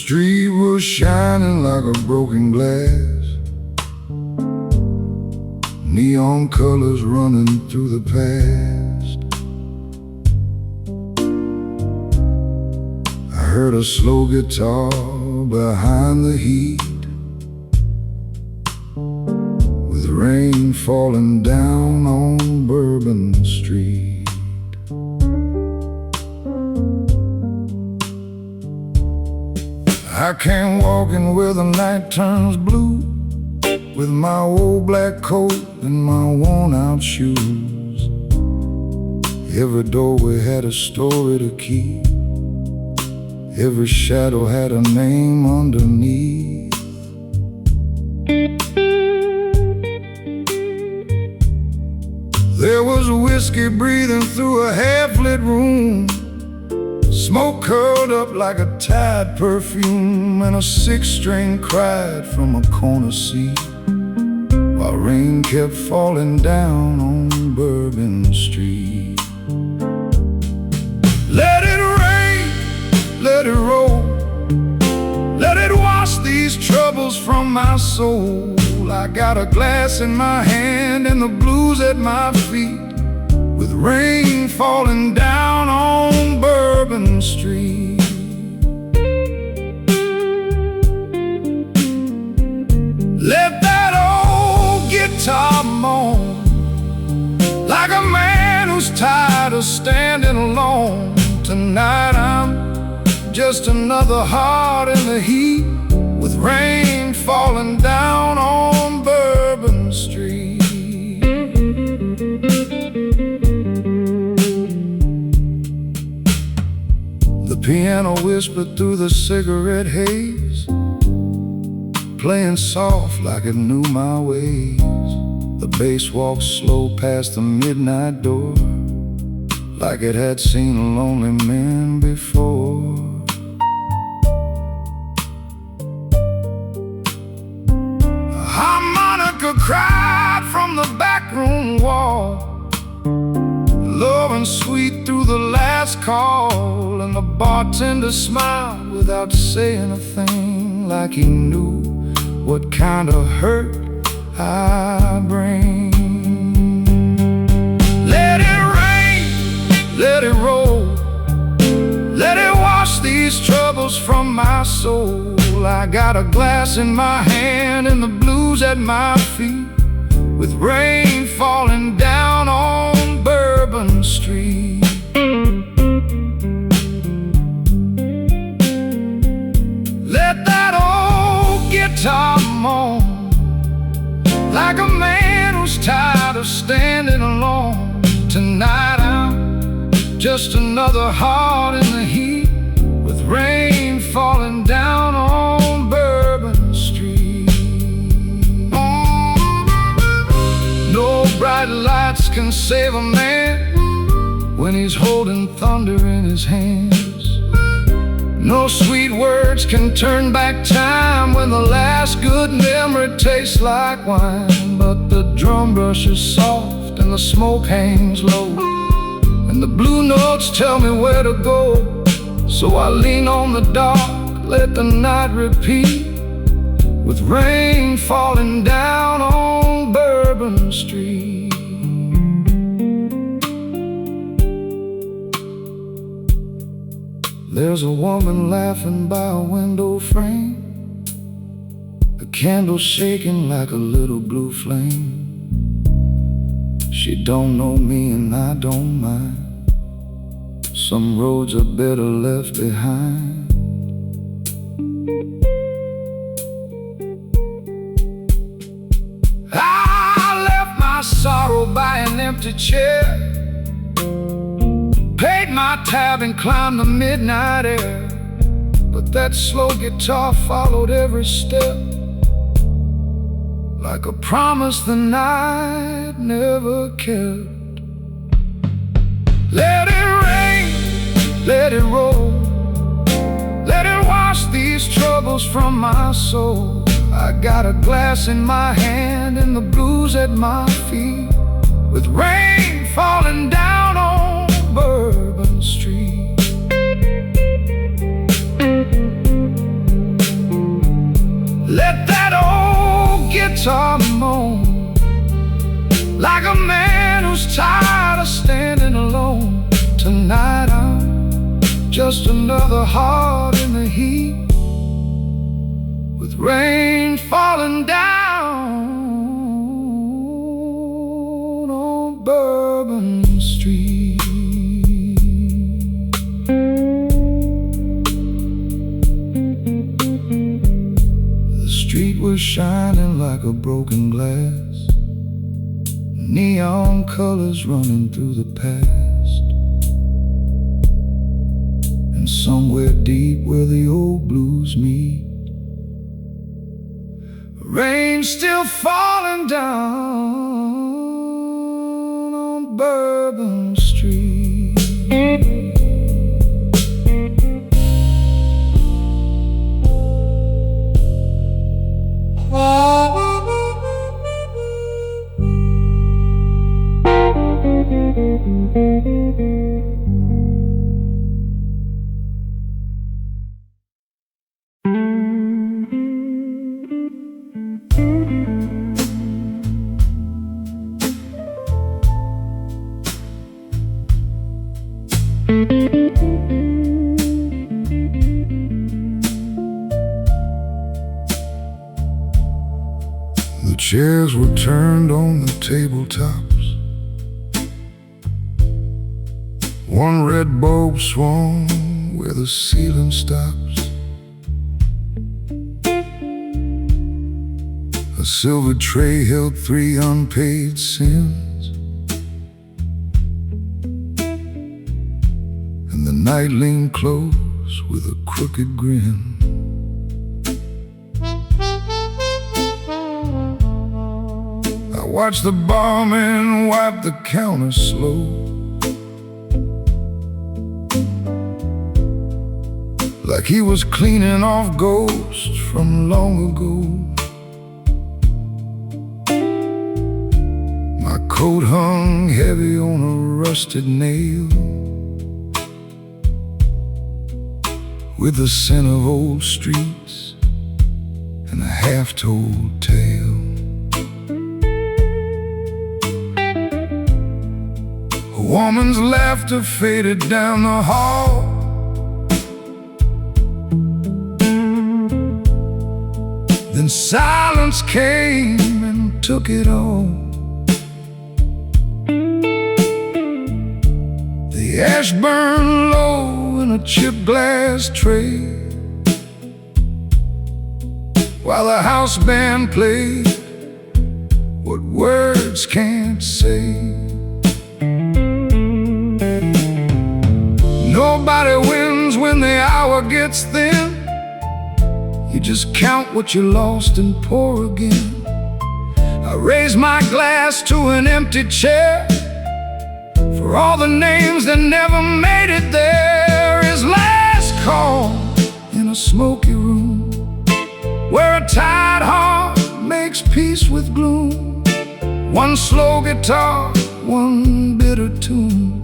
street was shining like a broken glass, neon colors running through the past. I heard a slow guitar behind the heat, with rain falling down on Bourbon Street. I came walking where the night turns blue, with my old black coat and my worn-out shoes. Every doorway had a story to keep, every shadow had a name underneath. There was whiskey breathing through a half-lit room, smoke curled up like a Tide perfume, and a six-string cried from a corner seat, while rain kept falling down on Bourbon Street. Let it rain, let it roll, let it wash these troubles from my soul. I got a glass in my hand and the blues at my feet, with rain falling down on Bourbon Street. Let that old guitar moan, like a man who's tired of standing alone. Tonight I'm just another heart in the heat, with rain falling down on Bourbon Street. The piano whispered through the cigarette haze, playing soft like it knew my ways. The bass walked slow past the midnight door, like it had seen lonely men before. A harmonica cried from the backroom wall, low and sweet through the last call, and the bartender smiled without saying a thing, like he knew what kind of hurt I bring. Let it rain, let it roll, let it wash these troubles from my soul. I got a glass in my hand and the blues at my feet, with rain falling down on Bourbon Street. Let that old guitar moan, like a man who's tired of standing alone. Tonight I'm just another heart in the heat, with rain falling down on Bourbon Street. No bright lights can save a man when he's holding thunder in his hands. No sweet words can turn back time when the last good memory tastes like wine. But the drum brush is soft and the smoke hangs low, and the blue notes tell me where to go. So I lean on the dark, let the night repeat, with rain falling down on Bourbon Street. There's a woman laughing by a window frame, the candle shaking like a little blue flame. She don't know me and I don't mind, some roads are better left behind. I left my sorrow by an empty chair, paid my tab and climbed the midnight air. But that slow guitar followed every step, like a promise the night never kept. Let it rain, let it roll, let it wash these troubles from my soul. I got a glass in my hand and the blues at my feet, with rain falling down on Bourbon Street. just another heart in the heat, with rain falling down on Bourbon Street. The street was shining like a broken glass, neon colors running through the past. And somewhere deep where the old blues meet, rain still falling down on Bourbon Street. The chairs were turned on the tabletops. One red bulb swung where the ceiling stops. A silver tray held 3 unpaid sins, and the night leaned close with a crooked grin. Watch the barman wipe the counter slow, like he was cleaning off ghosts from long ago. My coat hung heavy on a rusted nail, with the scent of old streets and a half-told tale. A woman's laughter faded down the hall, then silence came and took it all. The ash burned low in a chipped glass tray, while the house band played what words can't say. Nobody wins when the hour gets thin. You just count what you lost and pour again. I raise my glass to an empty chair, for all the names that never made it there. His last call in a smoky room, where a tired heart makes peace with gloom. One slow guitar, one bitter tune,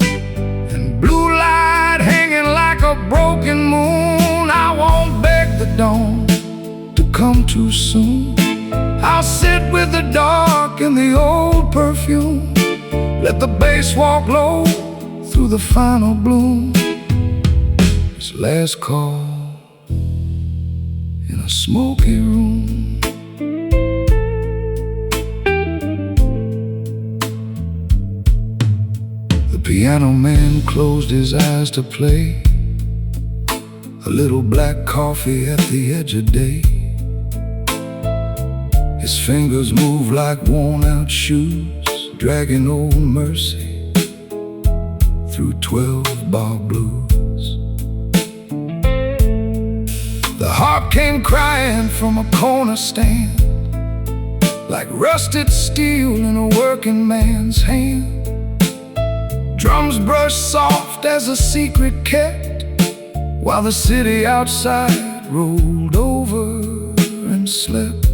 and blue light hanging like a broken moon. I won't beg the dawn to come too soon. I'll sit with the dark and the old perfume, let the bass walk low through the final bloom. His last call in a smoky room. The piano man closed his eyes to play a little black coffee at the edge of day. His fingers move like worn-out shoes, dragging old mercy through 12-bar blues. The harp came crying from a corner stand, like rusted steel in a working man's hand. Drums brushed soft as a secret kept, while the city outside rolled over and slept.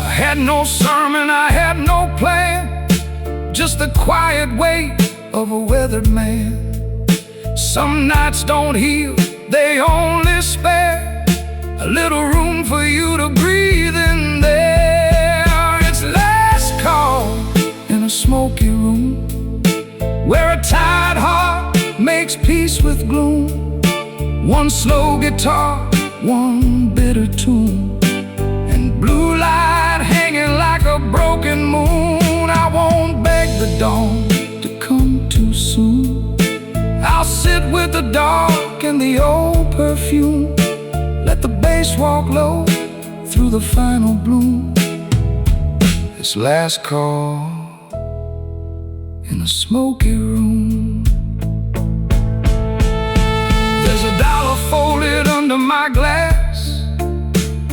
I had no sermon, I had no plan, just the quiet weight of a weathered man. Some nights don't heal, they only spare a little room for you to breathe in there. It's last call in a smoky room, where a tired heart makes peace with gloom. One slow guitar, one bitter tune, and blue light hanging like a broken moon. I won't beg the dawn to come too soon. I'll sit with the dark and the old perfume. Let the bass walk low through the final bloom. This last call in a smoky room. There's a dollar folded under my glass,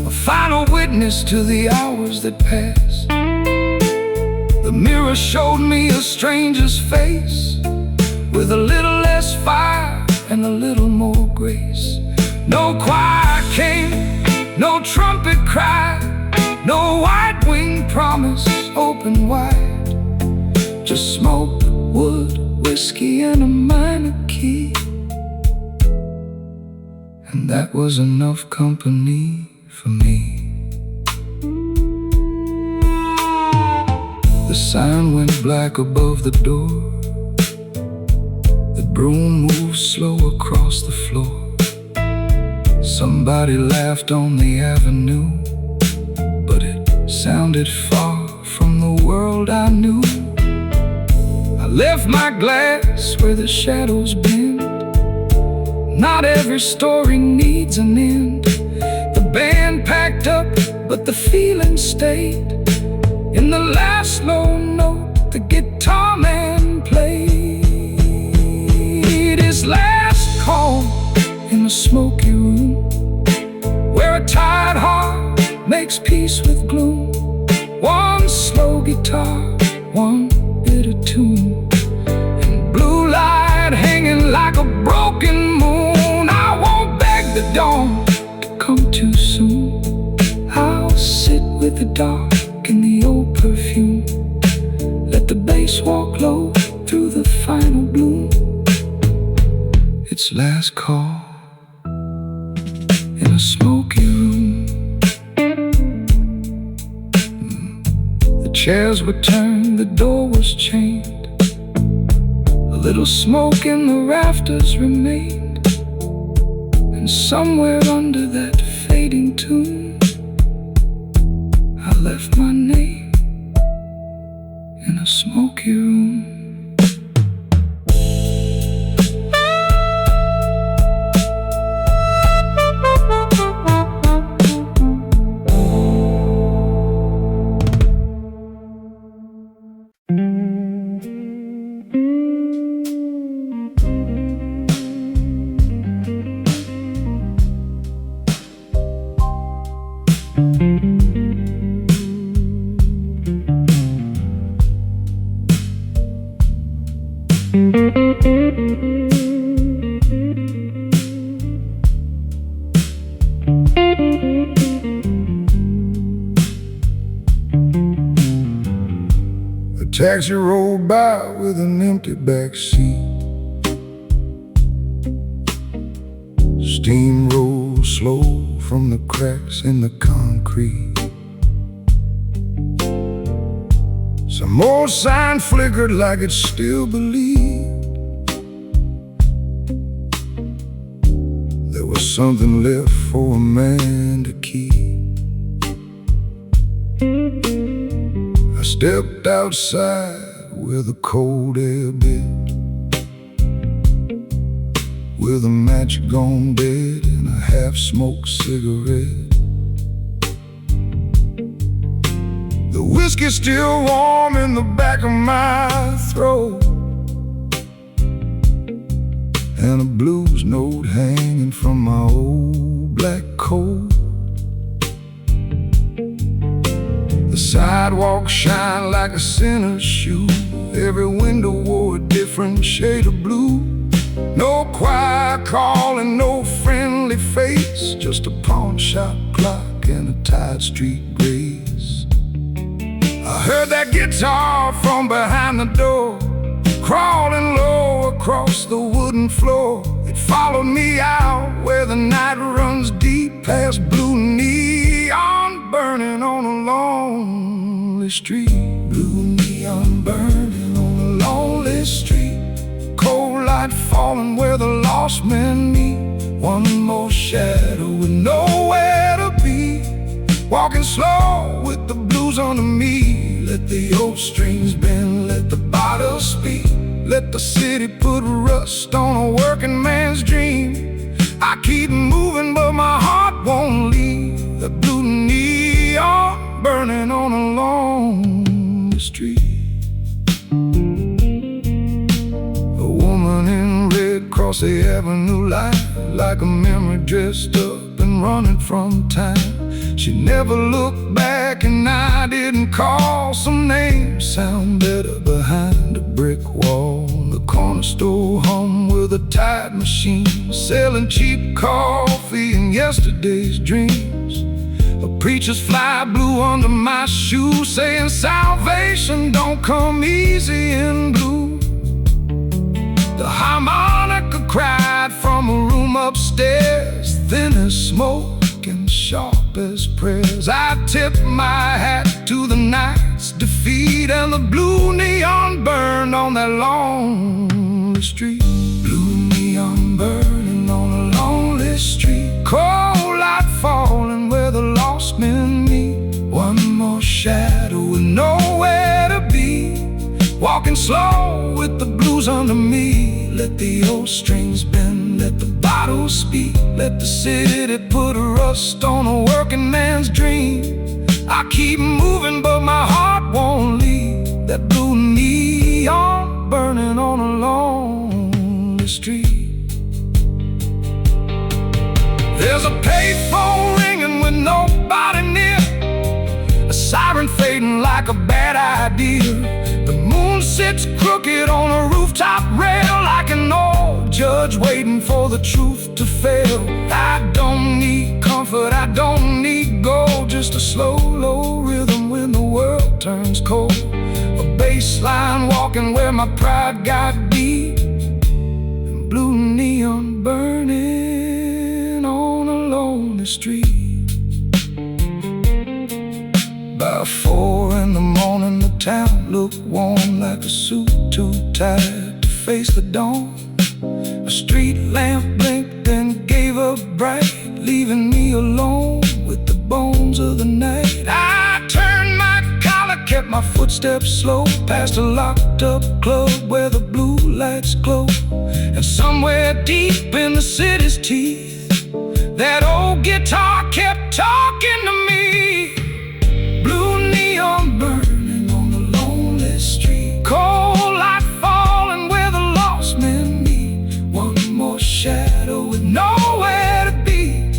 a final witness to the hours that pass. The mirror showed me a stranger's face, with a little less fire and a little more grace. No choir came, no trumpet cried, no white-winged promise open wide. Just smoke, wood, whiskey, and a minor key, and that was enough company for me. The sign went black above the door. The broom moved slow across the floor. Somebody laughed on the avenue, but it sounded far from the world I knew. I left my glass where the shadows bend. Not every story needs an end. The band packed up, but the feeling stayed. In the last low note, the guitar man played his last call in a smoky room, where a tired heart makes peace with gloom. One slow guitar, one bitter tune, and blue light hanging like a broken moon. I won't beg the dawn to come too soon. I'll sit with the dark and the old perfume. Let the bass walk low through the final bloom. Its last call in a smoky room. The chairs were turned, the door was chained. A little smoke in the rafters remained, and somewhere under that fading tune, I left my name in a smoky room. A taxi rolled by with an empty back seat. Steam rolled slow from the cracks in the concrete. Some old sign flickered like it still believed there was something left for a man to keep. I stepped outside where the cold air bit, with a match gone dead and a half-smoked cigarette. The whiskey's still warm in the back of my throat, and a blues note hanging from my old black coat. The sidewalk shined like a sinner's shoe. Every window wore a different shade of blue. No choir calling, no friendly face, just a pawn shop clock and a tired street grace. I heard that guitar from behind the door, crawling low across the wooden floor. It followed me out where the night runs deep, past blue neon burning on a lonely street. Blue neon burning on a lonely street. falling where the lost men meet. One more shadow with nowhere to be. Walking slow with the blues under me. Let the old strings bend, let the bottle speak. Let the city put rust on a working man's dream. I keep moving but my heart won't leave. The blue neon burning on a lonely street. A woman in red crossed the avenue light, like a memory dressed up and running from time. She never looked back and I didn't call. Some names sound better behind a brick wall. The corner store hum with a tide machine, selling cheap coffee and yesterday's dreams. A preacher's fly blew under my shoe, saying salvation don't come easy in blue. The harmonica cried from a room upstairs, thin as smoke and sharp as prayers. I tip my hat to the night's defeat, and the blue neon burned on that lonely street. Blue neon burning on a lonely street. Cold light falling where the lost men meet. One more shadow with nowhere to be. Walking slow with the blues under me. Let the old strings bend, let the bottles speak. Let the city put rust on a working man's dream. I keep moving but my heart won't leave. That blue neon burning on a lonely street. There's a payphone ringing with nobody near, a siren fading like a bad idea. The moon sits crooked on a rooftop rail, like an old judge waiting for the truth to fail. I don't need comfort, I don't need gold, just a slow, low rhythm when the world turns cold. A bass line walking where my pride got beat, and blue neon burning on a lonely street. By 4 in the morning the town looked warm, like a suit too tight to face the dawn. A street lamp blinked and gave up bright, leaving me alone with the bones of the night. I turned my collar, kept my footsteps slow, past a locked up club where the blue lights glow. And somewhere deep in the city's teeth, that old guitar kept talking to me. Blue neon burning on the lonely street. Cold light falling where the lost men meet. One more shadow with nowhere to be.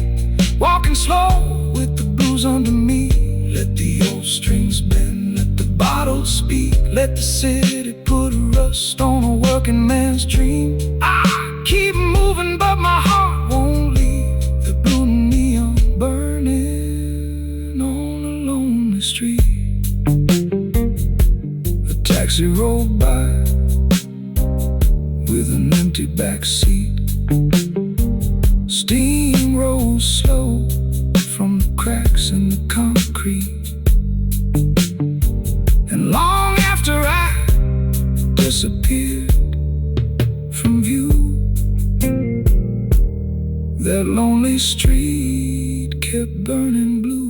Walking slow with the blues under me. Let the old strings bend, let the bottles speak. Let the city put rust on a working man's dream. I keep moving but my heart won't leave. The blue neon burning on a lonely street. A taxi rolled by with an empty back seat. Steam rose slow from the cracks in the concrete. And long after I disappeared from view, that lonely street kept burning blue.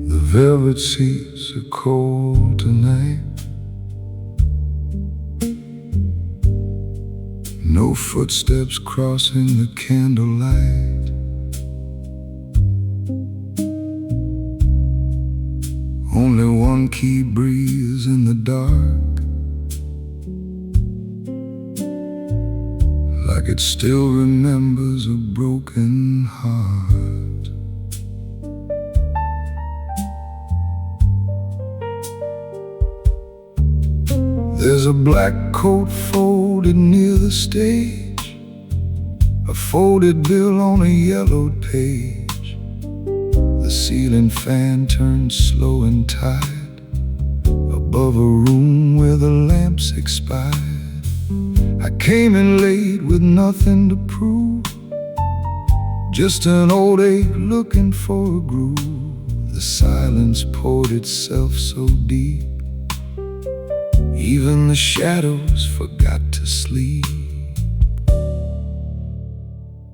The velvet seats are cold tonight. No footsteps crossing the candlelight. Only one key breeze in the dark, like it still remembers a broken heart. There's a black coat folded near the stage, a folded bill on a yellowed page. The ceiling fan turns slow and tight above a room where the lamps expired. I came in late with nothing to prove, just an old ache looking for a groove. The silence poured itself so deep, even the shadows forgot to sleep.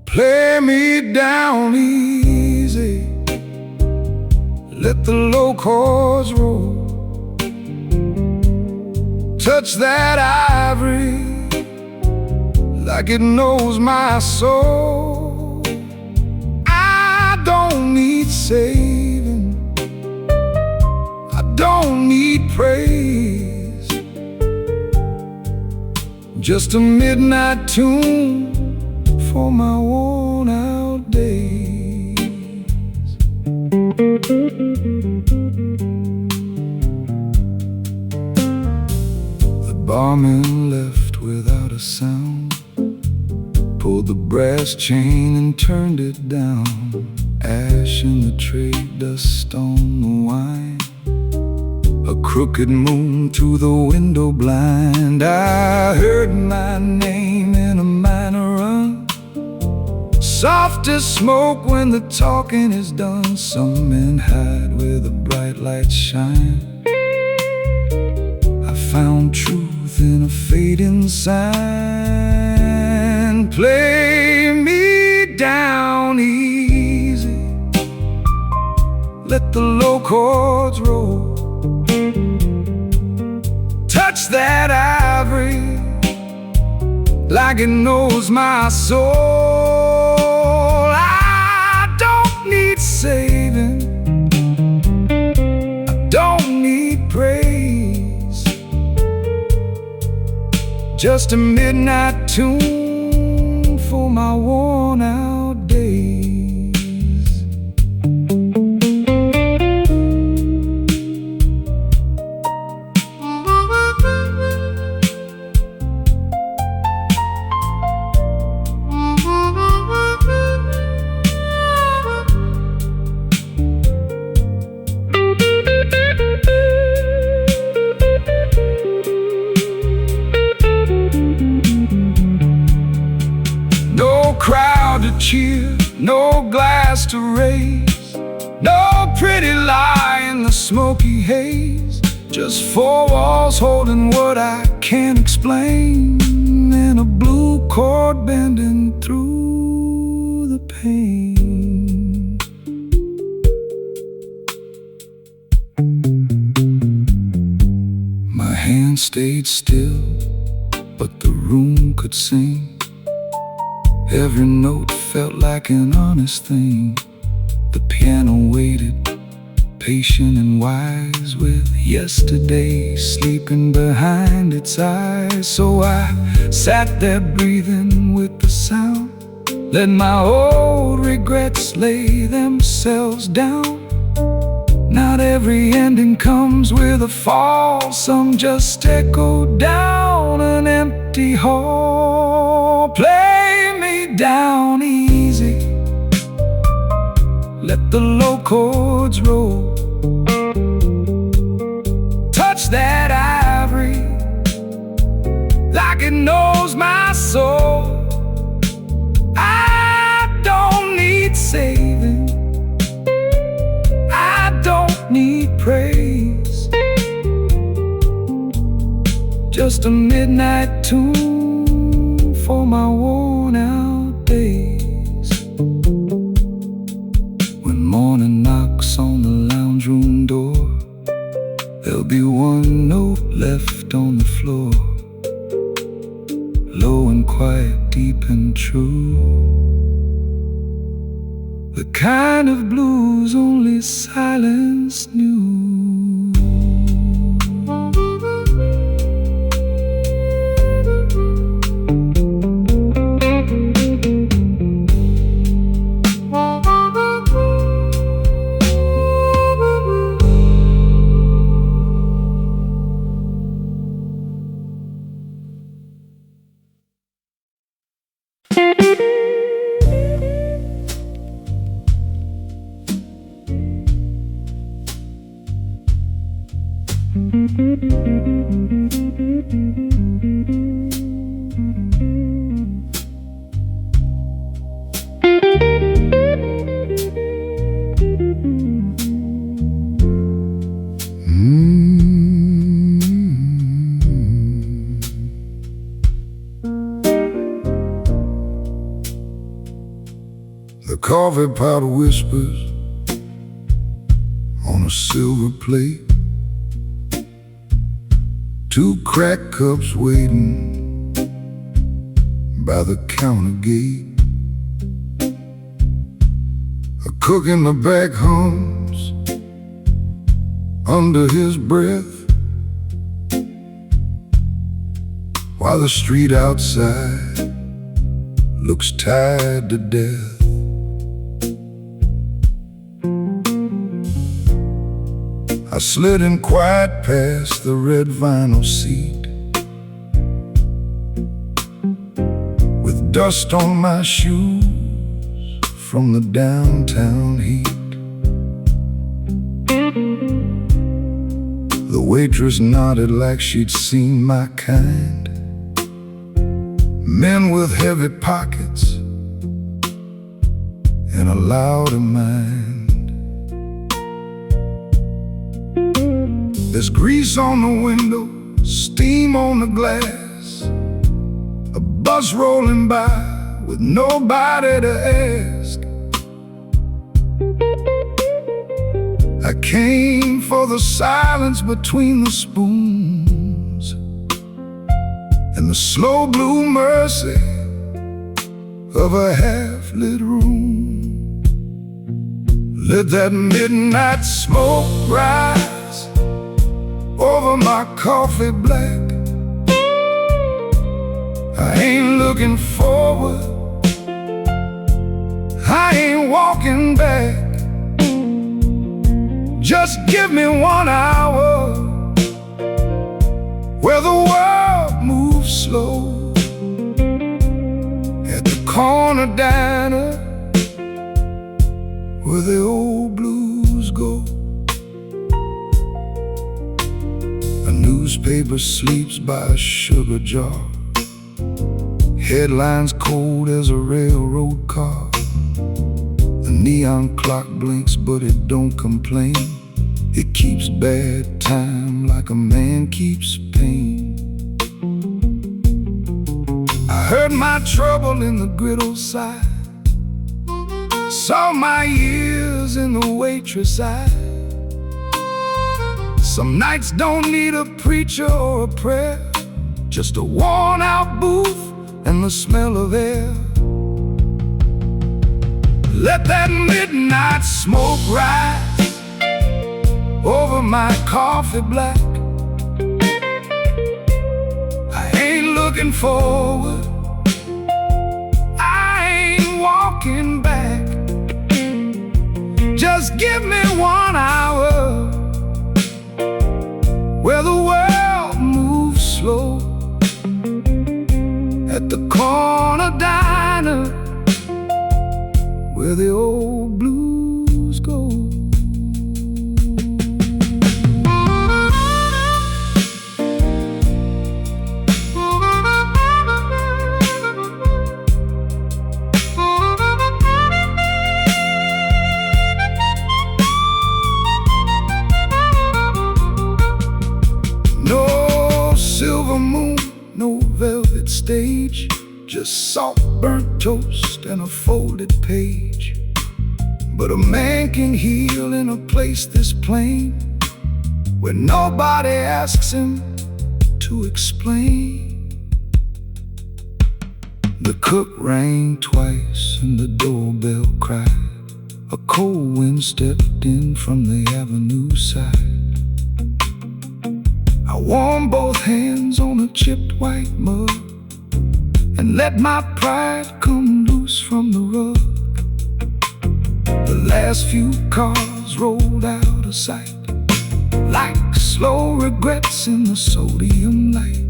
Play me down easy, let the low chords roll. Touch that ivory like it knows my soul. I don't need saving, I don't need praise, just a midnight tune for my worn out days. The barman left without a sound, pulled the brass chain and turned it down. Ash in the tray, dust on the wine, a crooked moon through the window blind. I heard my name in a minor run, soft as smoke when the talking is done. Some men hide where the bright lights shine. I found truth in a fading sign. Play me down easy, let the low chords roll. Touch that ivory like it knows my soul. I don't need saving, I don't need praise, just a midnight tune for my worn out days. Crowd to cheer, no glass to raise, no pretty lie in the smoky haze. Just four walls holding what I can't explain, and a blue cord bending through the pain. My hand stayed still, but the room could sing. Every note felt like an honest thing. The piano waited, patient and wise, with yesterday sleeping behind its eyes. So I sat there breathing with the sound, let my old regrets lay themselves down. Not every ending comes with a fall, some just echo down an empty hall. Play me down easy, let the low chords roll. Touch that ivory like it knows my soul. I don't need saving, I don't need praise, just a midnight tune for my worn out days. When morning knocks on the lounge room door, there'll be one note left on the floor, low and quiet, deep and true, the kind of blues only silence knew. The coffee pot whispers on a silver plate. Two cracked cups waiting by the counter gate. A cook in the back hums under his breath, while the street outside looks tired to death. I slid in quiet past the red vinyl seat, with dust on my shoes from the downtown heat. The waitress nodded like she'd seen my kind. Men with heavy pockets and a louder mind. There's grease on the window, steam on the glass, a bus rolling by with nobody to ask. I came for the silence between the spoons and the slow blue mercy of a half-lit room. Let that midnight smoke rise over my coffee black. I ain't looking forward, I ain't walking back. Just give me 1 hour where the world moves slow, at the corner diner where the old blues go. A newspaper sleeps by a sugar jar, headlines cold as a railroad car. The neon clock blinks but it don't complain. It keeps bad time like a man keeps pain. I heard my trouble in the griddle side, saw my years in the waitress eye. Some nights don't need a preacher or a prayer, just a worn out booth and the smell of air. Let that midnight smoke rise over my coffee black. I ain't looking forward, I ain't walking back. Just give me 1 hour where the world moves slow, at the corner diner where the old blues go. No silver moon, no velvet stage, just salt burnt toast and a folded page. But a man can heal in a place this plain, where nobody asks him to explain. The cook rang twice and the doorbell cried. A cold wind stepped in from the avenue side. I warmed both hands on a chipped white mug and let my pride come loose from the rug. The last few cars rolled out of sight, like slow regrets in the sodium light.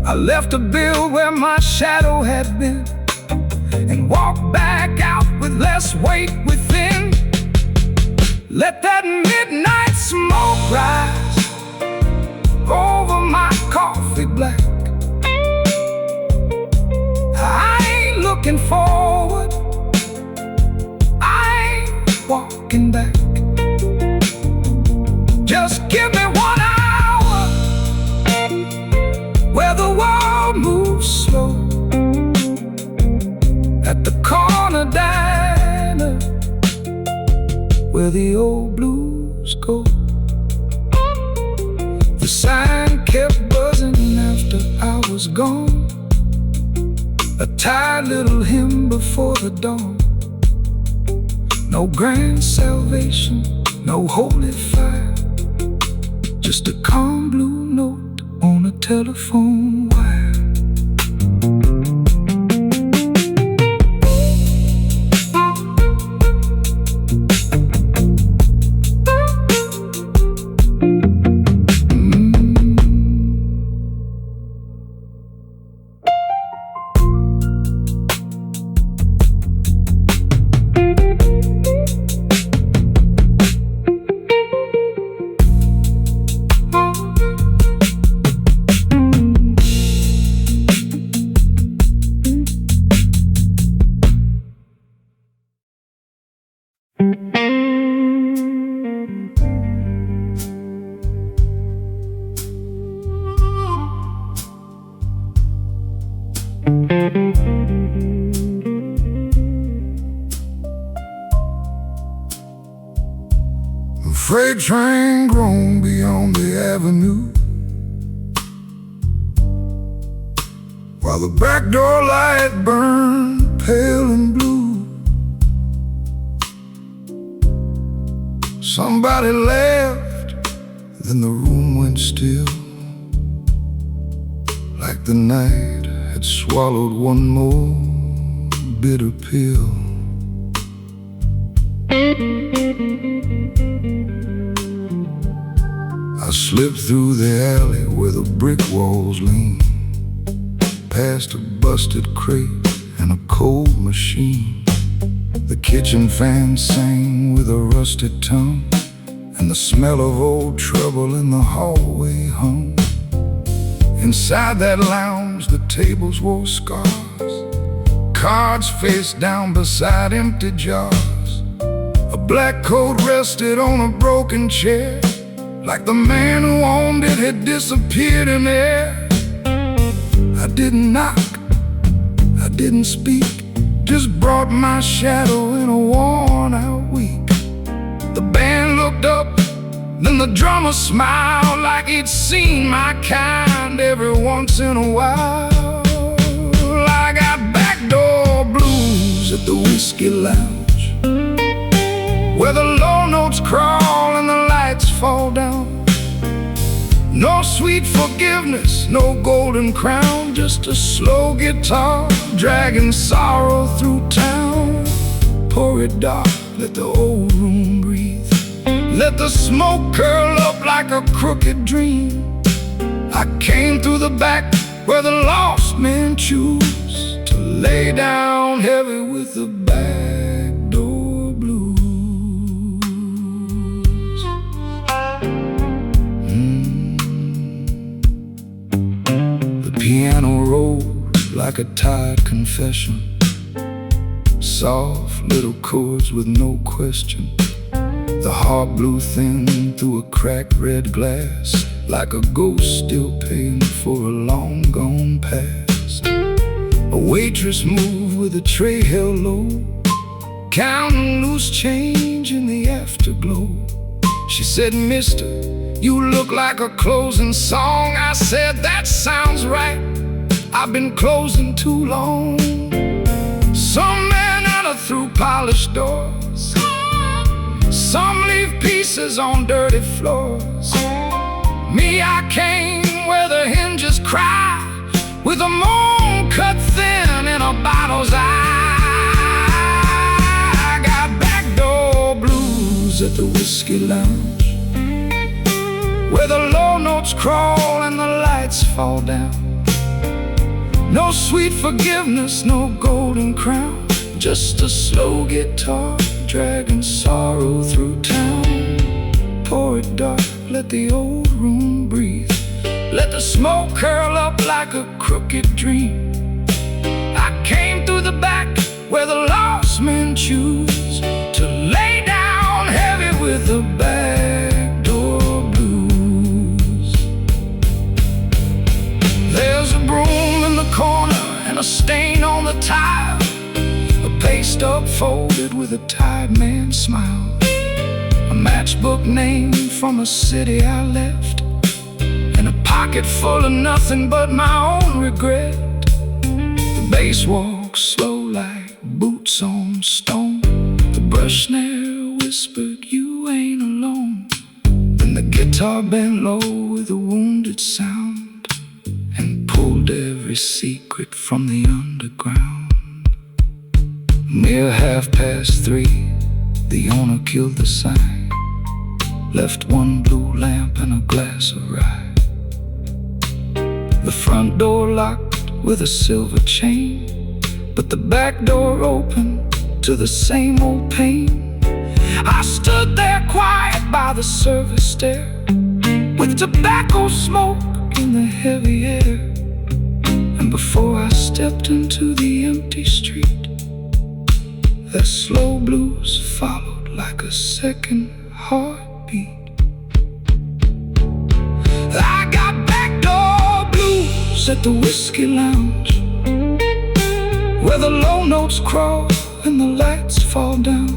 I left a bill where my shadow had been, and walked back out with less weight within. Let that midnight smoke rise looking forward, I ain't walking back. Just give me 1 hour where the world moves slow, at the corner diner where the old blues go. The sign kept buzzing after I was gone, a tired little hymn before the dawn. No grand salvation, no holy fire, just a calm blue note on a telephone wire. The freight train groaned beyond the avenue, while the back door light burned pale and blue. Somebody left, then the room went still, like the night had swallowed one more bitter pill. I slipped through the alley where the brick walls lean, past a busted crate and a cold machine. The kitchen fan sang with a rusted tongue, and the smell of old trouble in the hallway hung. Inside that lounge the tables wore scars, cards face down beside empty jars. A black coat rested on a broken chair, like the man who owned it had disappeared in air. I didn't knock, I didn't speak, just brought my shadow in a worn-out week. The band looked up, then the drummer smiled, like he'd seen my kind every once in a while. I got backdoor blues at the whiskey lounge, where the low notes crawl and the lights fall down. No sweet forgiveness, no golden crown, just a slow guitar dragging sorrow through town. Pour it dark, let the old room breathe, let the smoke curl up like a crooked dream. I came through the back where the lost men choose to lay down heavy with the backdoor blues. The piano rolled like a tired confession, soft little chords with no question. The heart blew thin through a cracked red glass, like a ghost still paying for a long gone past. A waitress moved with a tray held low, counting loose change in the afterglow. She said, "Mister, you look like a closing song." I said, "That sounds right, I've been closing too long." Some men enter through polished doors, some leave pieces on dirty floors. Me, I came where the hinges cry, with a moon cut thin in a bottle's eye. I got backdoor blues at the whiskey lounge, where the low notes crawl and the lights fall down. No sweet forgiveness, no golden crown, just a slow guitar dragging sorrow through town. Pour it dark, let the old room breathe, let the smoke curl up like a crooked dream. I came through the back choose to lay down heavy with the back door blues. There's a broom in the corner and a stain on the tile, a paste up folded with a tired man's smile, a matchbook name from a city I left, and a pocket full of nothing but my own regret. The bass walks slow like boots on stone. The brush snare whispered, "You ain't alone." Then the guitar bent low with a wounded sound and pulled every secret from the underground. Near 3:30, the owner killed the sign, left one blue lamp and a glass of rye. The front door locked with a silver chain, but the back door open to the same old pain. I stood there quiet by the service stair, with tobacco smoke in the heavy air. And before I stepped into the empty street, that slow blues followed like a second heartbeat. I got backdoor blues at the whiskey lounge, where the low notes crawl and the lights fall down.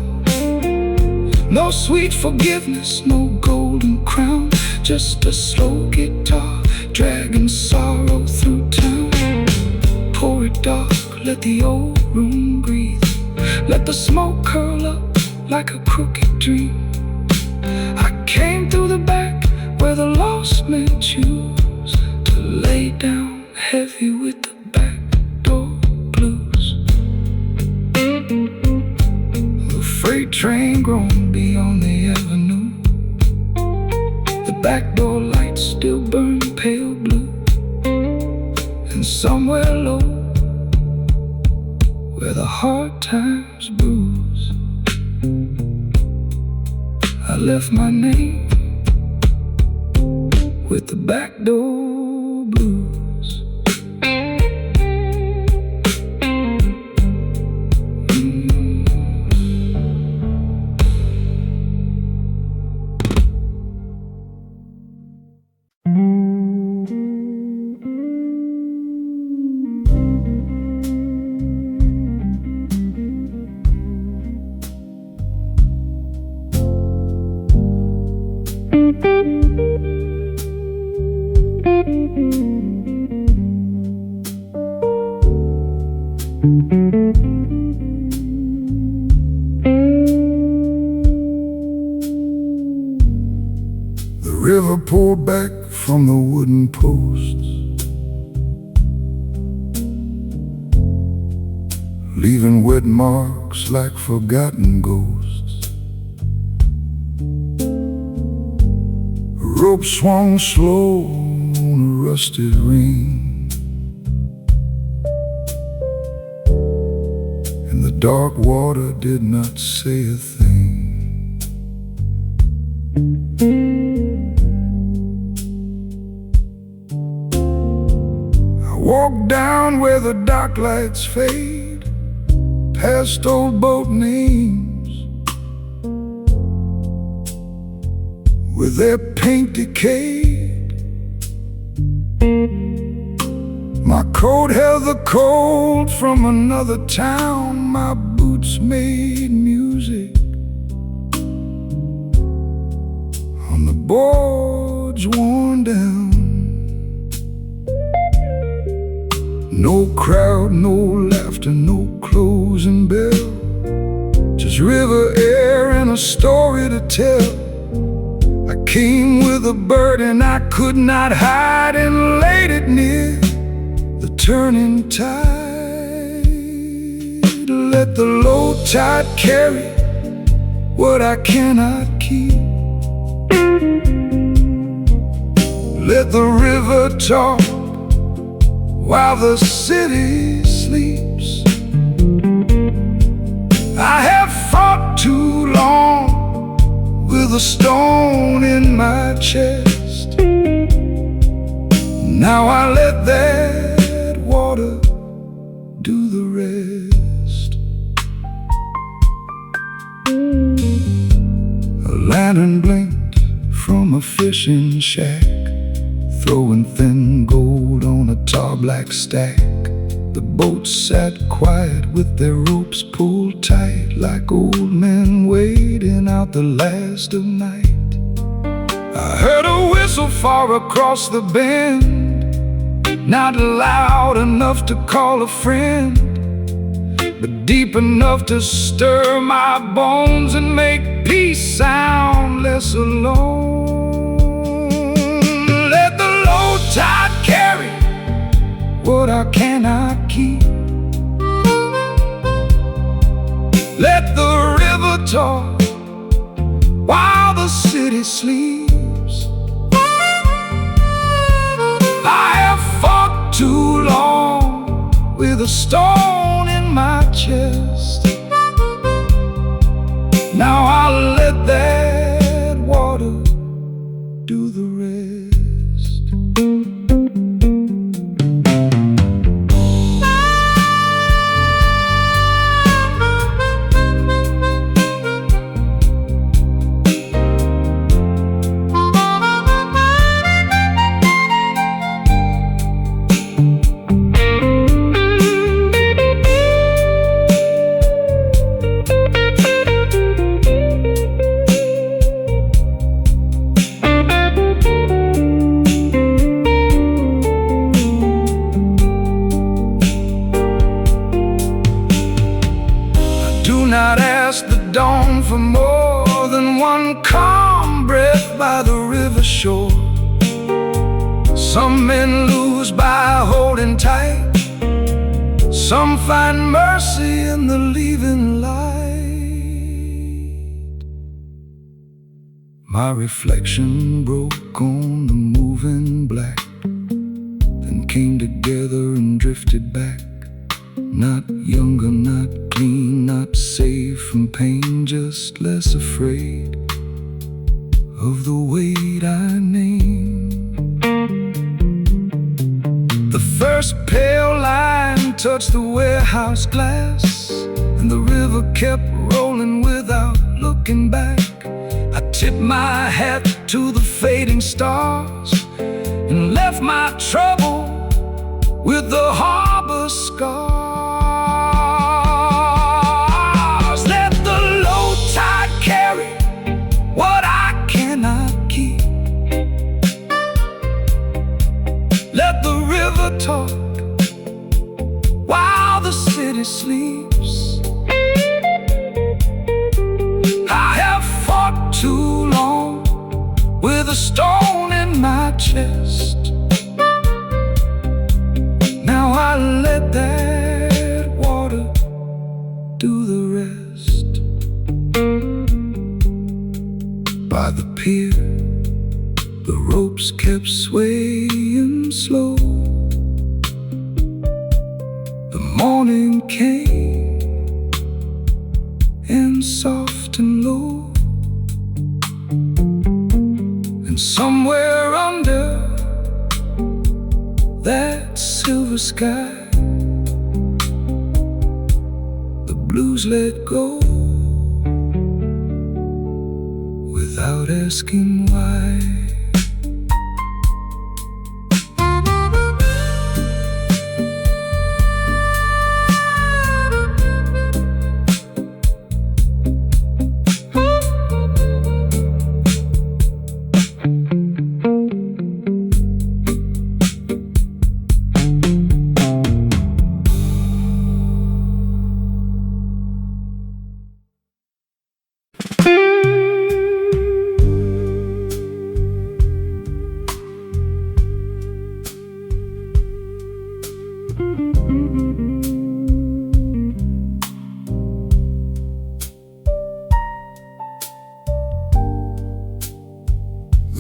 No sweet forgiveness, no golden crown, just a slow guitar dragging sorrow through town. Pour it dark, let the old room breathe, let the smoke curl up like a crooked dream. I came through the back where the lost men choose to lay down heavy with the backdoor blues. The freight train groaned beyond the avenue, the backdoor lights still burn pale blue. And somewhere low, where the hard times bruise, I left my name with the backdoor blues. The river poured back from the wooden posts, leaving wet marks like forgotten ghosts. A rope swung slow on a rusted ring, and the dark water did not say a thing. I walked down where the dock lights fade, past old boat names with their paint decayed. My coat held the cold from another town, my boots made music on the boards worn down. No crowd, no laughter, no closing bell, just river air and a story to tell. I came with a burden I could not hide and laid it near the turning tide. Let the low tide carry what I cannot keep. Let the river talk while the city sleeps. I have fought too long with a stone in my chest. Now I let that water do the rest. lantern blinked from a fishing shack, throwing thin gold on a tar black stack. The boat sat quiet with their ropes pulled tight, like old men waiting out the last of night. I heard a whistle far across the bend, not loud enough to call a friend, but deep enough to stir my bones and make peace sound less alone. Let the low tide carry what I cannot keep. Let the river talk while the city sleeps. I have fought too long with a stone in my chest. Now I'll let that water do the rest. Not ask the dawn for more than one calm breath by the river shore. Some men lose by holding tight, some find mercy in the leaving light. My reflection broke on the moving black, then came together and drifted back. Not younger, not clean, not safe from pain, just less afraid of the weight I named. The first pale line touched the warehouse glass, and the river kept rolling without looking back. I tipped my hat to the fading stars and left my trouble with the harbor scars. What I cannot keep. Let the river talk while the city sleeps. I have fought too long with a stone in my chest. Now I let that water do the rest. By the pier, the ropes kept swaying slow. The morning came, and soft and low, and somewhere under that silver sky, the blues let go without asking why.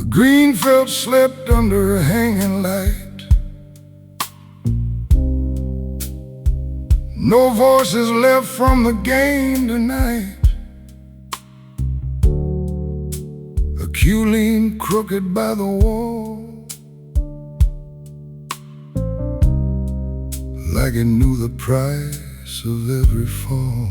Green felt slipped under a hanging light. No voices left from the game tonight. A queue leaned crooked by the wall, like it knew the price of every fall.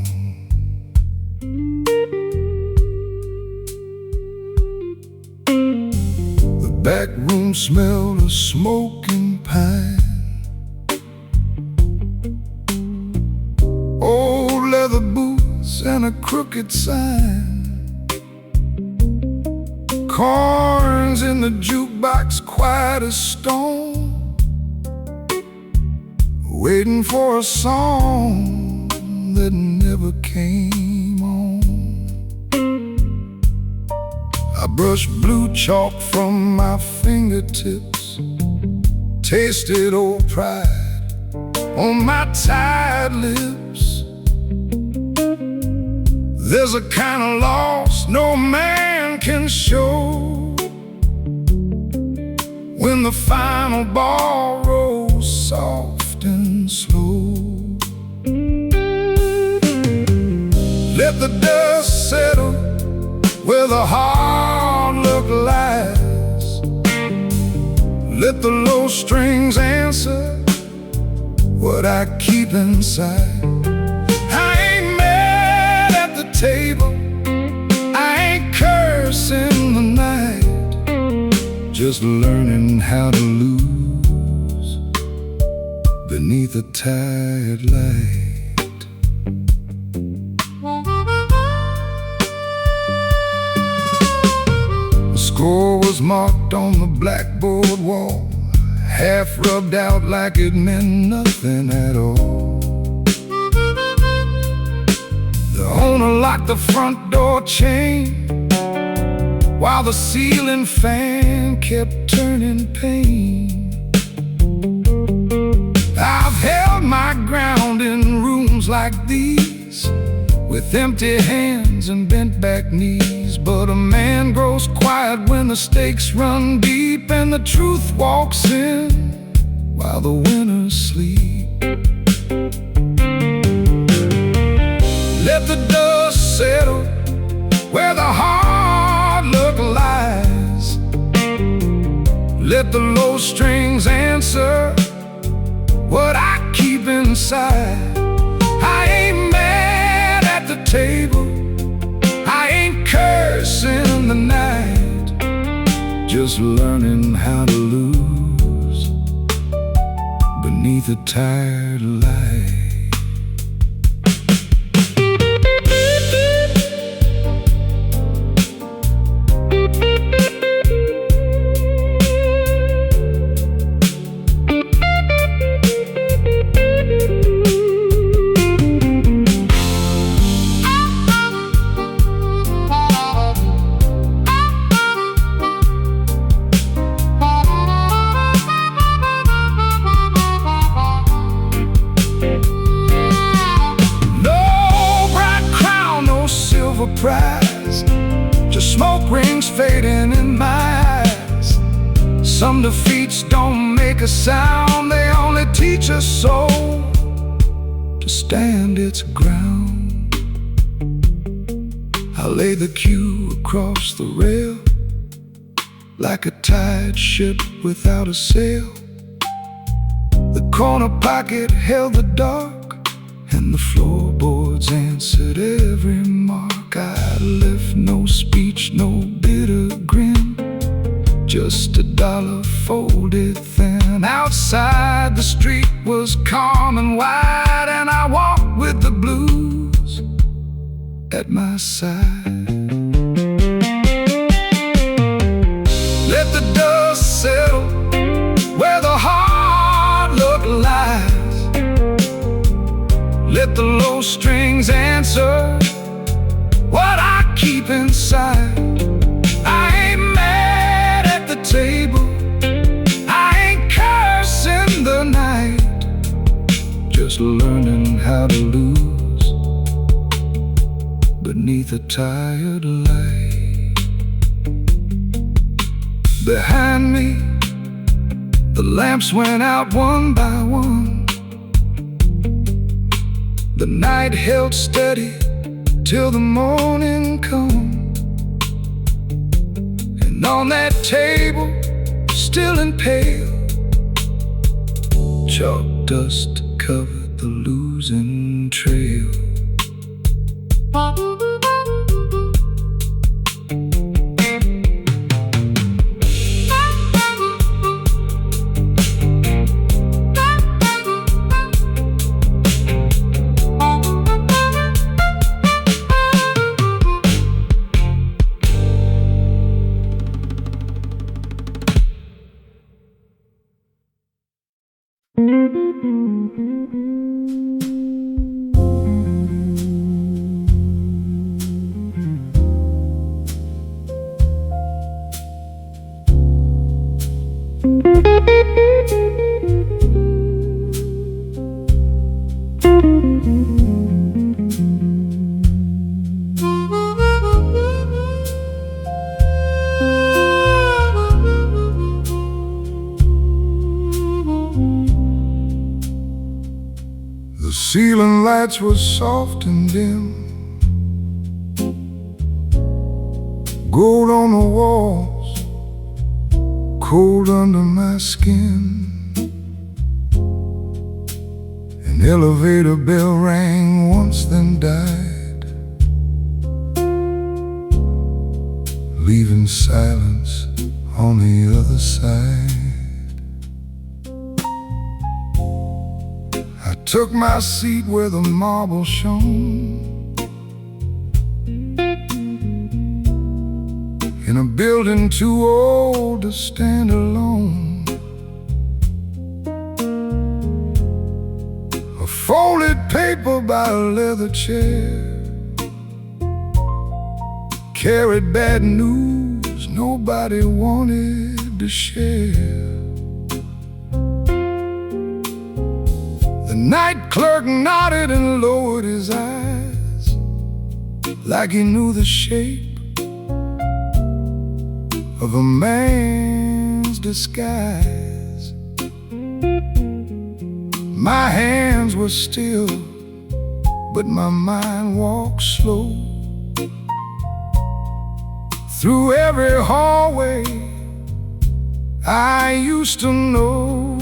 room smelled of smoking pine. Old leather boots and a crooked sign. Corns in the jukebox, quiet as stone, waiting for a song that never came on. I brushed blue chalk from my fingertips, tasted old pride on my tired lips. There's a kind of loss no man can show when the final ball rolls soft and slow. Let the dust settle where the hard look lies. Let the low strings answer what I keep inside. I ain't mad at the table, I ain't cursing the night, just learning how to lose beneath a tired light. The score was marked on the blackboard wall, half rubbed out like it meant nothing at all. The owner locked the front door chain while the ceiling fan kept turning pain. I've held my ground in rooms like these, with empty hands and bent back knees. But a man grows quiet when the stakes run deep and the truth walks in while the winners sleep. Let the dust settle where the hard look lies. Let the low strings answer what I keep inside. I ain't mad at the table, I ain't cursing the night, just learning how to lose beneath a tired light. Prize, just smoke rings fading in my eyes. Some defeats don't make a sound, they only teach a soul to stand its ground. I lay the cue across the rail like a tired ship without a sail. The corner pocket held the dark, and the floorboards answered every mark. I left no speech, no bitter grin, just a dollar folded thin. Outside the street was calm and wide, and I walked with the blues at my side. Let the dust settle where the hard look lies. Let the low strings answer what I keep inside. I ain't mad at the table, I ain't cursing the night, just learning how to lose beneath a tired light. Behind me, the lamps went out one by one. The night held steady till the morning come, and on that table, still and pale, chalk dust covered the losing trail. ceiling lights were soft and dim, gold on the walls, cold under my skin. An elevator bell rang once, then died, leaving silence on the other side. I took my seat where the marble shone, in a building too old to stand alone. A folded paper by a leather chair carried bad news nobody wanted to share. The night clerk nodded and lowered his eyes, like he knew the shape of a man's disguise. My hands were still, but my mind walked slow through every hallway I used to know.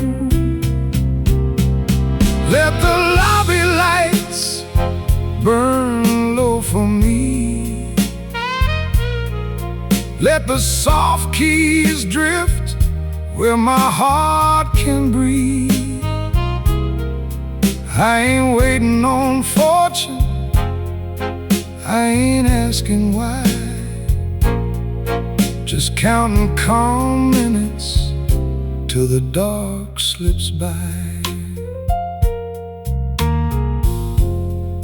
Let the lobby lights burn low for me, let the soft keys drift where my heart can breathe. I ain't waiting on fortune, I ain't asking why, just counting calm minutes till the dark slips by.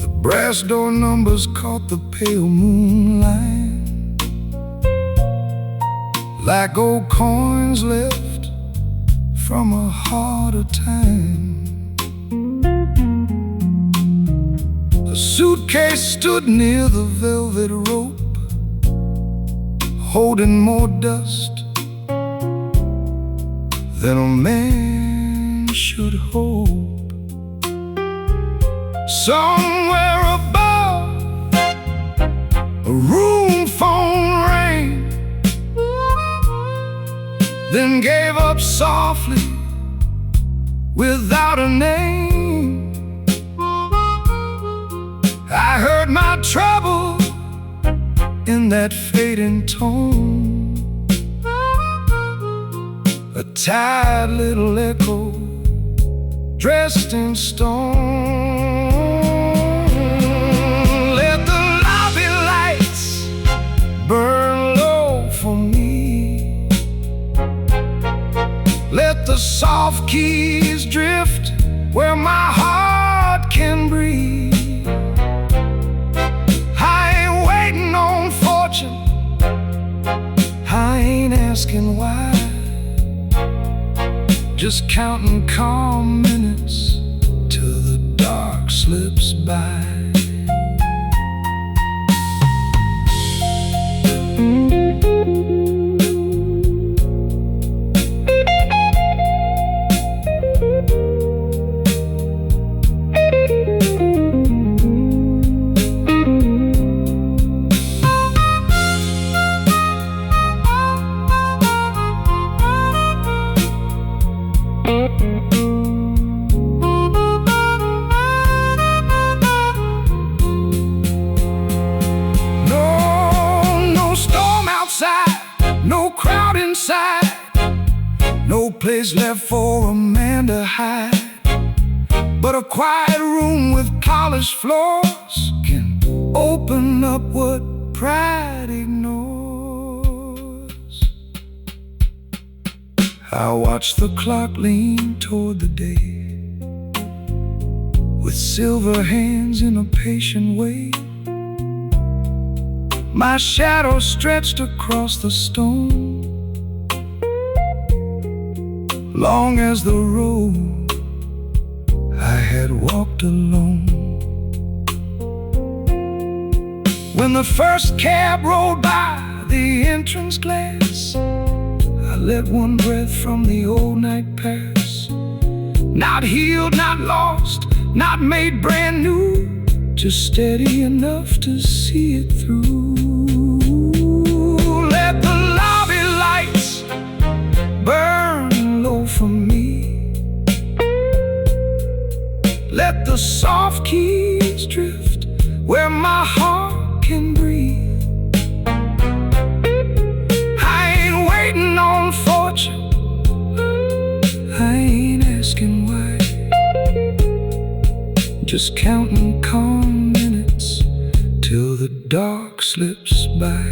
The brass door numbers caught the pale moonlight, like old coins left from a harder time. A suitcase stood near the velvet rope, holding more dust than a man should hope. Somewhere above, a room phone rang, then gave up softly without a name. I heard my trouble in that fading tone, a tired little echo dressed in stone. Let the lobby lights burn low for me, let the soft keys drift where my heart can breathe. I ain't asking why, just counting calm minutes till the dark slips by. No crowd inside, no place left for a man to hide, but a quiet room with polished floors can open up what pride ignores. I watch the clock lean toward the day, with silver hands in a patient way. My shadow stretched across the stone, long as the road I had walked alone. When the first cab rolled by the entrance glass, I let one breath from the old night pass. Not healed, not lost, not made brand new, just steady enough to see it through. Let the lobby lights burn low for me. Let the soft keys drift where my heart can breathe. I ain't waiting on fortune, I ain't asking why, just counting calm minutes till the dark slips by.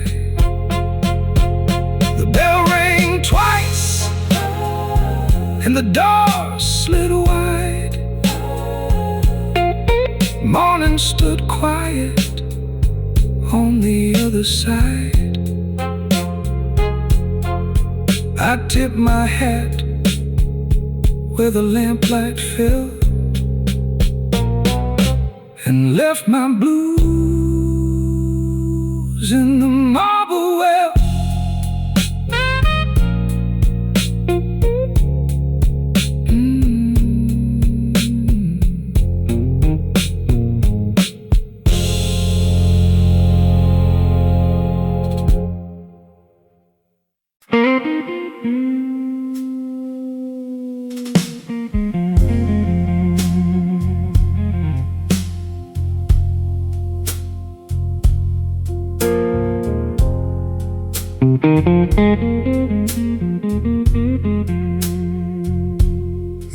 The bell rang twice and the door slid wide. Morning stood quiet on the other side. I tipped my hat where the lamplight fell and left my blues in the marble well.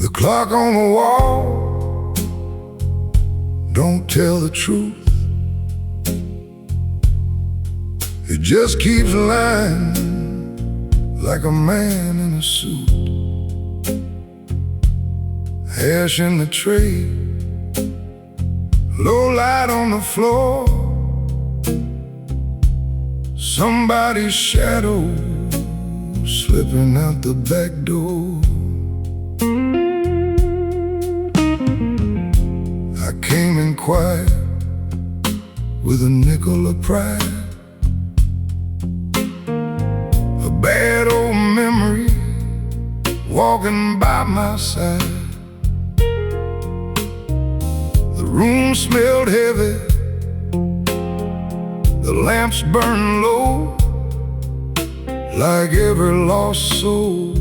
The clock on the wall don't tell the truth. It just keeps lying like a man in a suit. Hash in the tray, low light on the floor, somebody's shadow slipping out the back door. I came in quiet with a nickel of pride, a bad old memory walking by my side. The room smelled heavy, the lamps burned low, like every lost soul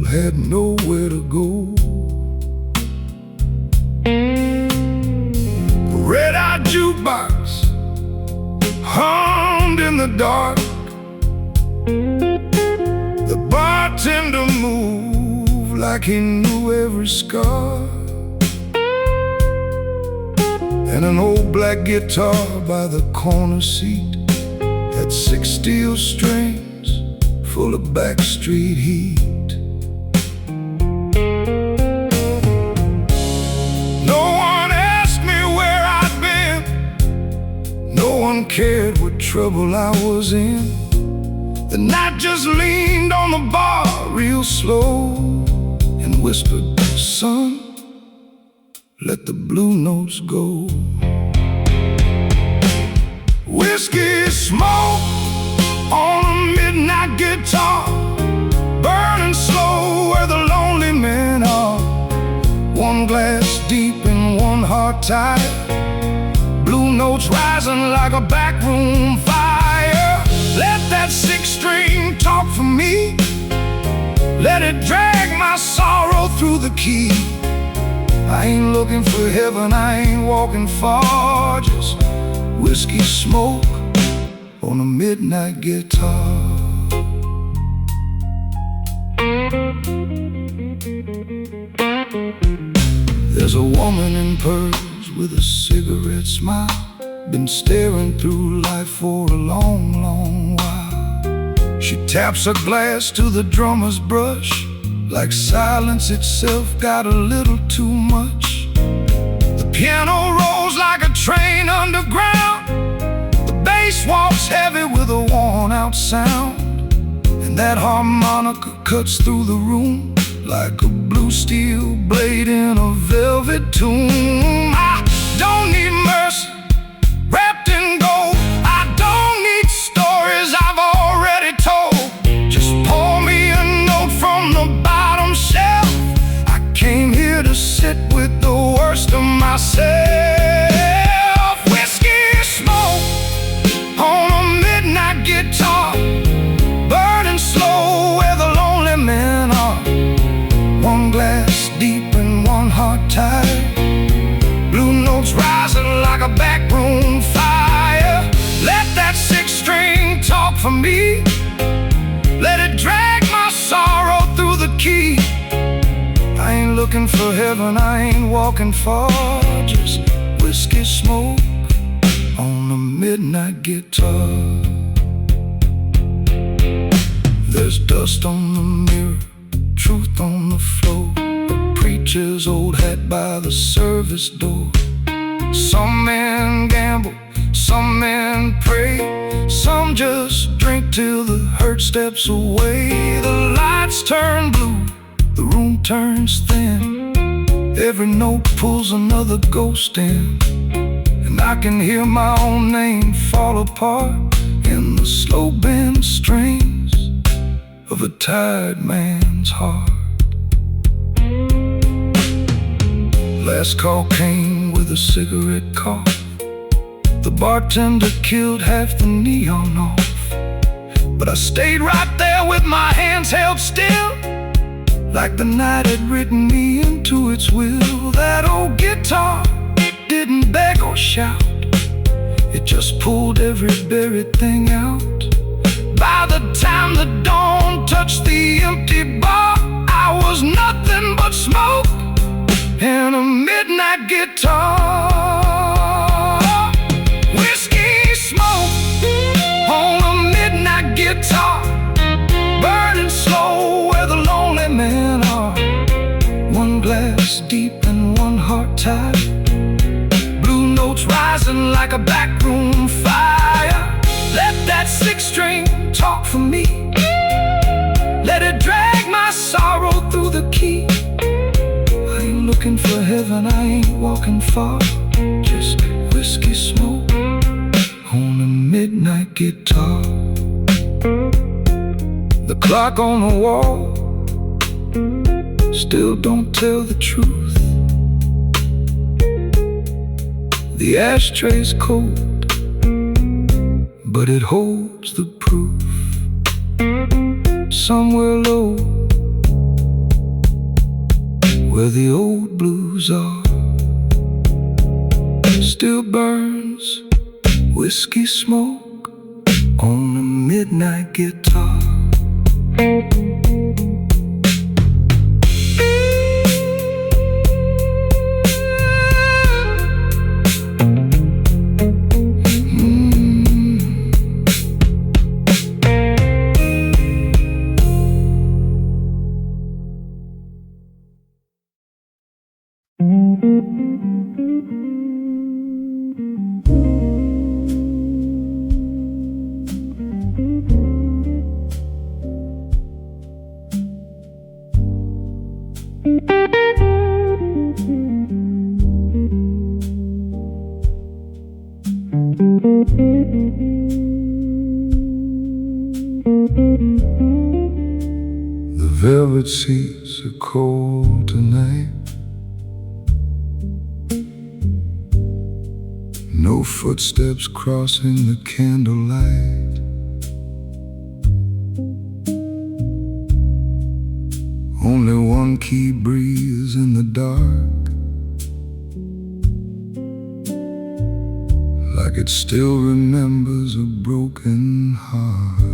had nowhere to go. A red-eyed jukebox hummed in the dark. The bartender moved like he knew every scar, and an old black guitar by the corner seat had 6 steel strings full of backstreet heat. No one asked me where I'd been, no one cared what trouble I was in. The night just leaned on the bar real slow and whispered, "Son, let the blue notes go." Whiskey smoke on a midnight guitar, burning slow where the lonely men are. One glass deep and one heart tight, blue notes rising like a backroom fire. Let that 6-string talk for me, let it drag my sorrow through the key. I ain't looking for heaven, I ain't walking far, just whiskey smoke on a midnight guitar. There's a woman in Purse with a cigarette smile, been staring through life for a long, long while. She taps a glass to the drummer's brush, like silence itself got a little too much. The piano rolls like a train underground, the bass walks heavy with a worn-out sound, and that harmonica cuts through the room like a blue steel blade in a velvet tomb. I don't need mercy wrapped in gold, I don't need stories I've already told. Just pour me a note from the bottom shelf, I came here to sit with the worst of myself. for me. Let it drag my sorrow through the key. I ain't looking for heaven, I ain't walking far. Just whiskey smoke on a midnight guitar. There's dust on the mirror, truth on the floor, a preacher's old hat by the service door. Some men gamble, some men pray, some just drink till the hurt steps away. The lights turn blue, the room turns thin, every note pulls another ghost in, and I can hear my own name fall apart in the slow bend strings of a tired man's heart. Last call came with a cigarette cough. The bartender killed half the neon off, but I stayed right there with my hands held still, like the night had written me into its will. That old guitar didn't beg or shout, it just pulled every buried thing out. By the time the dawn touched the empty bar, I was nothing but smoke and a midnight guitar. Whiskey smoke on a midnight guitar, burning slow where the lonely men are. One glass deep and one heart tight, blue notes rising like a backroom fire. Let that six string talk for me, let it drag my sorrow through the key. I ain't looking for heaven, I ain't walking far. Just whiskey smoke on a midnight guitar. The clock on the wall still don't tell the truth. The ashtray's cold, but it holds the proof. Somewhere low, where the old blues are, still burns whiskey smoke on a midnight guitar. The velvet seats are cold tonight. No footsteps crossing the candlelight. Only one key breathes in the dark, like it still remembers a broken heart.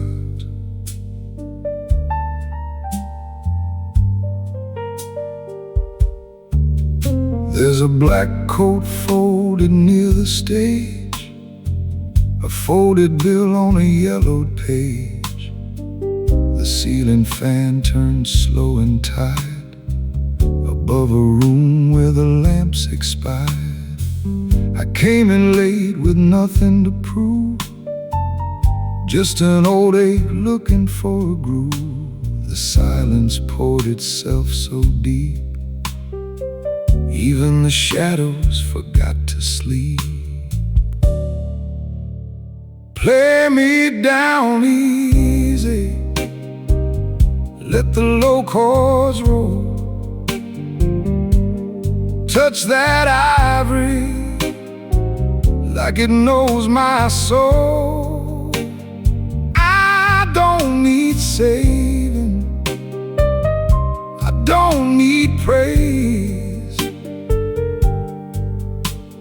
There's a black coat folded near the stage, a folded bill on a yellowed page. The ceiling fan turns slow and tight above a room where the lamps expired. I came in late with nothing to prove, just an old ache looking for a groove. The silence poured itself so deep, even the shadows forgot to sleep. Play me down easy, let the low chords roll. Touch that ivory like it knows my soul. I don't need saving, I don't need praise,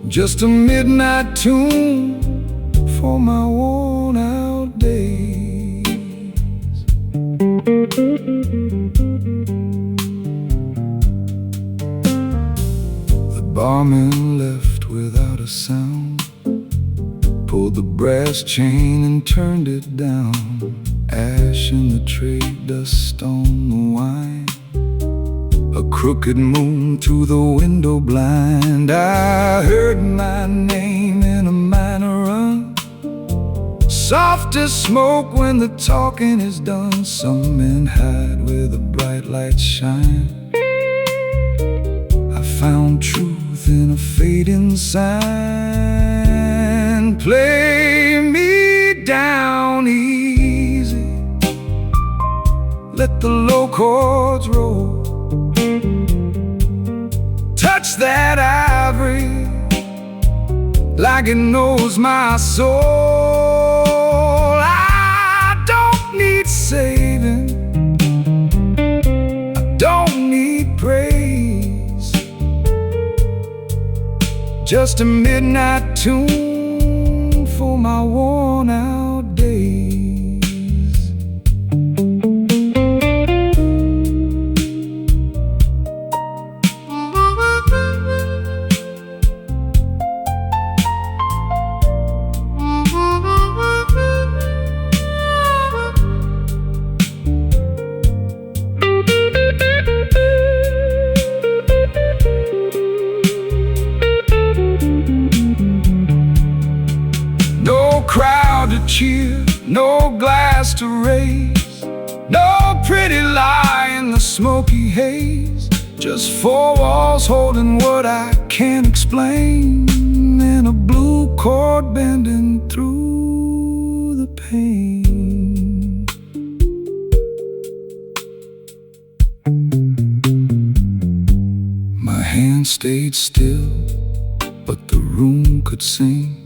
just a midnight tune for my worn out days. barman left without a sound, pulled the brass chain and turned it down. Ash in the tray, dust on the wine, a crooked moon through the window blind. I heard my name in a minor run, soft as smoke when the talking is done. Some men hide where the bright lights shine. I found truth in a fading sign. Play me down easy, let the low chords roll. Touch that ivory like it knows my soul. I don't need saving, I don't need praise, just a midnight tune for my worn out days. Crowd to cheer, no glass to raise, no pretty lie in the smoky haze. Just four walls holding what I can't explain, and a blue cord bending through the pain. My hand stayed still, but the room could sing.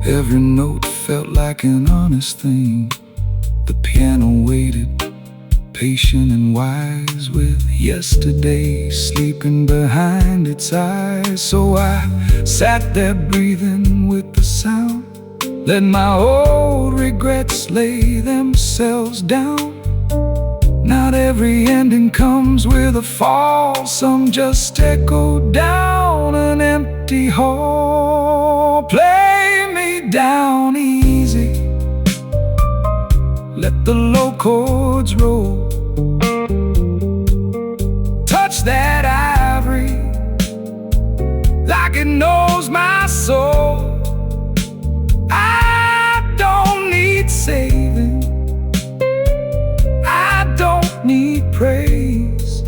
Every note felt like an honest thing. The piano waited, patient and wise, with yesterday sleeping behind its eyes. So I sat there breathing with the sound, let my old regrets lay themselves down. Not every ending comes with a fall, some just echo down an empty hall. Play me down easy, let the low chords roll. Touch that ivory like it knows my soul. I don't need saving, I don't need praise,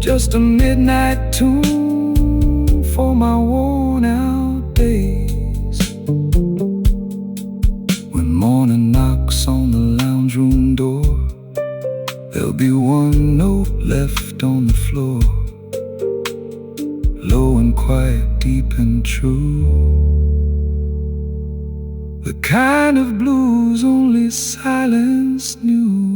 just a midnight tune for my worn out days. When morning knocks on the lounge room door, there'll be one note left on the floor, low and quiet, deep and true, the kind of blues only silence knew.